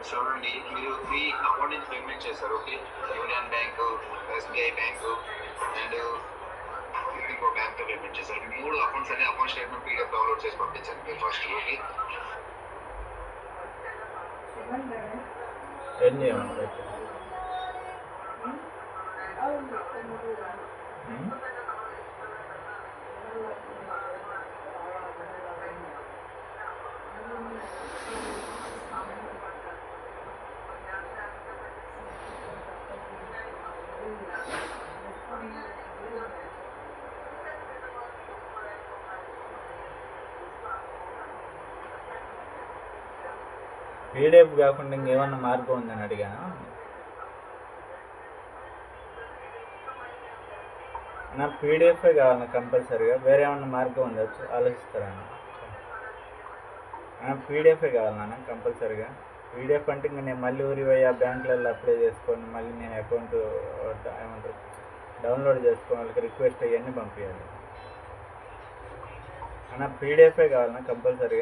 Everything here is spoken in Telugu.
చూడండి, మీరు మీ అకౌంట్ నుంచి పేమెంట్ చేస్తారు. Okay, union bank, SBI bank and ఇంకో బ్యాంక్తో పేమెంట్ చేస్తారు. 3 అకౌంట్స్ అనే అకౌంట్ స్టేట్మెంట్ పీడిఎఫ్ డౌన్లోడ్ చేసి పంపించండి మీరు ఫస్ట్. ఓకే, ఏం చేయమంటారు? పీడిఎఫ్ కాకుండా ఇంకేమన్నా మార్గం ఉందని అడిగాను. నా పీడిఎఫే కావాలి కంపల్సరీగా, వేరే ఏమన్నా మార్గం ఉండొచ్చు ఆలోచిస్తారన్న. పీడిఎఫే కావాలన్నా కంపల్సరీగా. పీడిఎఫ్ అంటే ఇంక నేను మళ్ళీ ఊరి పోయి ఆ బ్యాంకులలో అప్లై చేసుకొని మళ్ళీ నేను అకౌంట్ ఏమంటారు డౌన్లోడ్ చేసుకొని వాళ్ళకి రిక్వెస్ట్ అవన్నీ పంపించాలి. అన్న పీడిఎఫే కావాలన్నా కంపల్సరీగా.